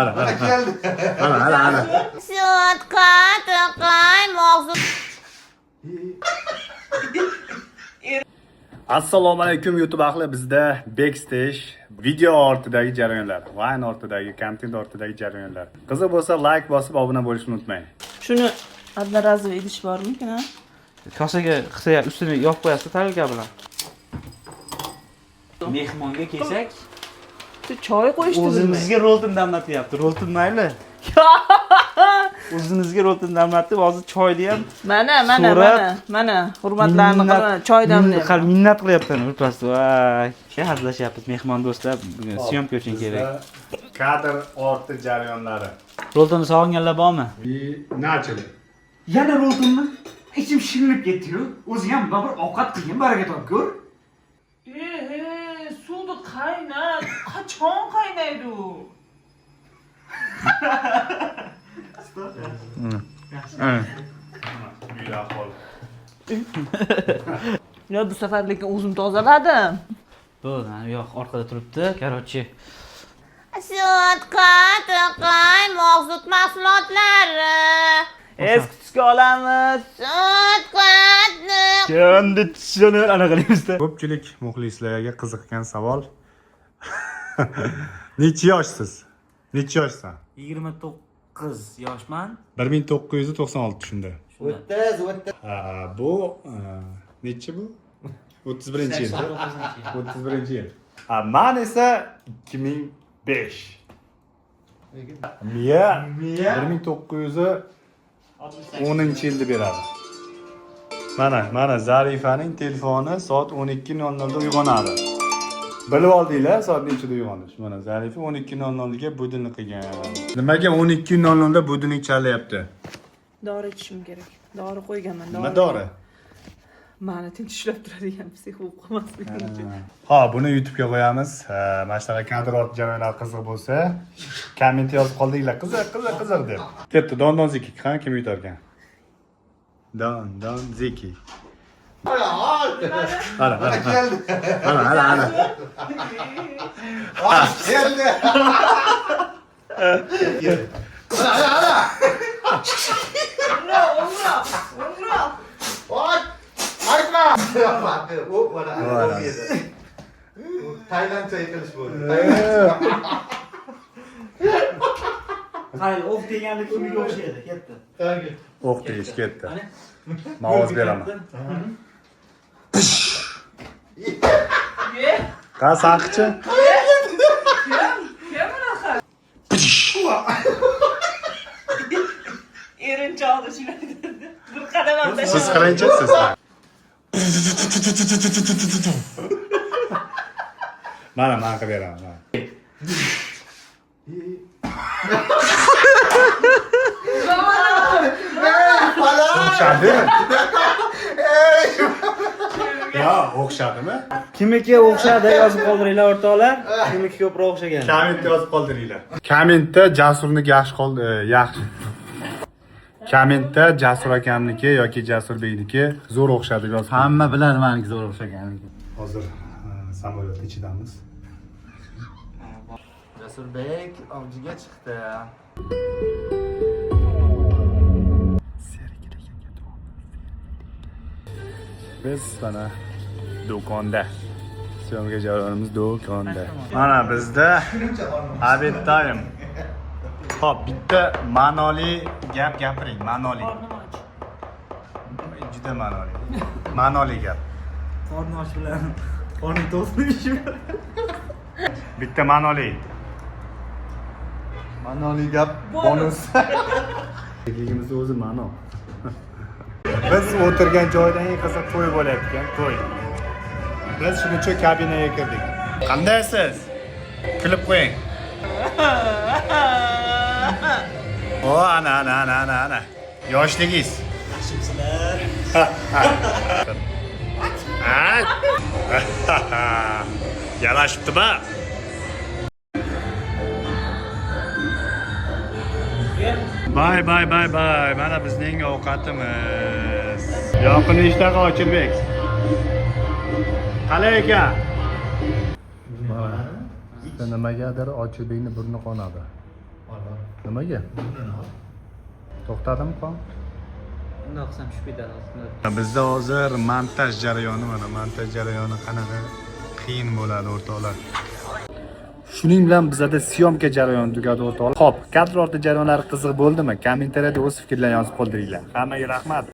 Ana geldi. Ana. Süt, kat, kaymoq. Assalomu alaykum YouTube ahli, bizda backstage video ortidagi jarayonlar, Vine ortidagi, content ortidagi jarayonlar. Qiziq bo'lsa like bosib obuna bo'lishni unutmang. Shuni одноразовый idish bormikin, ha? Kosaga qilsa ustini yopib qo'yasiz tarelka bilan. Mehmonga kelsak, Choy qo'yishdi bilmay. o'zimizga roltin damlatyapti. Roltin mayli. O'zimizga roltin damlatib, hozir choyni ham Mana, hurmatlarni qilib choy damlayman. Minnat qilyapman o'rtasida. Voy, hazillashyapmiz mehmon do'stlar. Bugun syomka uchun kerak. Kadr orti jarayonlari. Roltinni sog'inganlar bormi? Nachali. Yana roltinmi? Ichim shilinib ketdi-yu. O'zi ham bir ovqat qilgin, baraka top ko'r. Suvni qaynat. Qachon qaynaydi u? Yo, bu safar lekin o'zim tozaladim. Bu, yo'q, orqada turibdi. Короче, Süt, kat, kaymoq, süt mahsulotlari. Eski olamiz. Süt, kat. konditsioner anaqa qilamizda. Ko'pchilik muxlislarga qiziqqan savol. Necha yoshsiz? Necha yoshsan? 29 yoshman. 1996 shunda. O'ttiz. Bu necha bu? 31-yil. 31-yil. Men esa 2005. Miya 1910-yilda beradi. Mana Zarifaning telefoni soat 12:00 da uyg'onadi. Bilib oldinglar, soat nechida uyg'onish. Mana Zarifa 12:00 ga budilni qilgan. Nimaga 12:00 da budilnik chalyapti? Dori ichishim kerak. Dori qo'yganman. Nima dori? Mani tinch ushlab turadigan psix bo'lib qolmaslik uchun. Ha, buni YouTube'ga qo'yamiz. Mana shunaqa kadr orti jarayonlar qiziq bo'lsa, komment yozib qoldinglar. Qiziq deb. Ketdi, Don Zeki, qani kim yutarkan? Don Zeki. Ana. Geldi. Ana. Geldi. Umra. Oy! Arka! O mana o yedi. Taylandcha yiqilish bo'ldi. Hayır, o'q deganda kimiga o'xshaydi, ketdi. O'q deyish ketdi. Men ovoz beraman. Qa saqchi? Erinchi oldi shunday. Bir qadam oldi. Siz qilinchi siz. Mana men qilib beraman. O'xshadimi? Ya, o'xshadimi? Kimiki o'xshadi yozib qoldiringlar o'rtoqlar. Kimiki ko'proq o'xshagan. Kommentda yozib qoldiringlar. Kommentda Jasurni yaxshi qoldi, yaxshi. Kommentda Jasur akamniki yoki Jasur beyniki zo'r o'xshadi deb yozib. Hamma biladi meniki zo'r o'xshaganini. Hozir samolyot ichidamiz. Jasurbek avjiga chiqdi. Biz mana do'konda. Syomka jarayonimiz do'konda. Mana bizda obed time. Xo'p, bitta ma'noli gap gapiring, ma'noli. Juda ma'noli. Ma'noli gap. Qorni och bilan qorni to'ldirishim. Bitta ma'noli. Ma'noli gap bonus. Ligimizda o'zi ma'no. Biz o'tirgan joydan eng qiziq to'y bo'layotgan to'y. Biz shuning uchun kabinaga kirdik. Qandaysiz? Kulib qo'ying. O, ana. Yoshligingiz. Yaxshimisizlar? Yarashibdi-ba? Bay. Mana bizning ovqatimiz. Yoqin ishtaha Ochilbek. Qalay ekan? Nimagadir Ochilbekning burni qonadi. Nimaga? To'xtadimi qon? Bundoq qilsam shu pedal Bizda hozir montaj jarayoni mana, montaj jarayoni qanaqa qiyin bo'ladi o'rtoqlar. Shuning bilan bizada syomka jarayoni tugadi o'rtoqlar. Xo'p, kadr orti jarayonlari qiziq bo'ldimi? Kommentariyada o'z fikrlaringizni yozib qoldiringlar. Hammaga rahmat.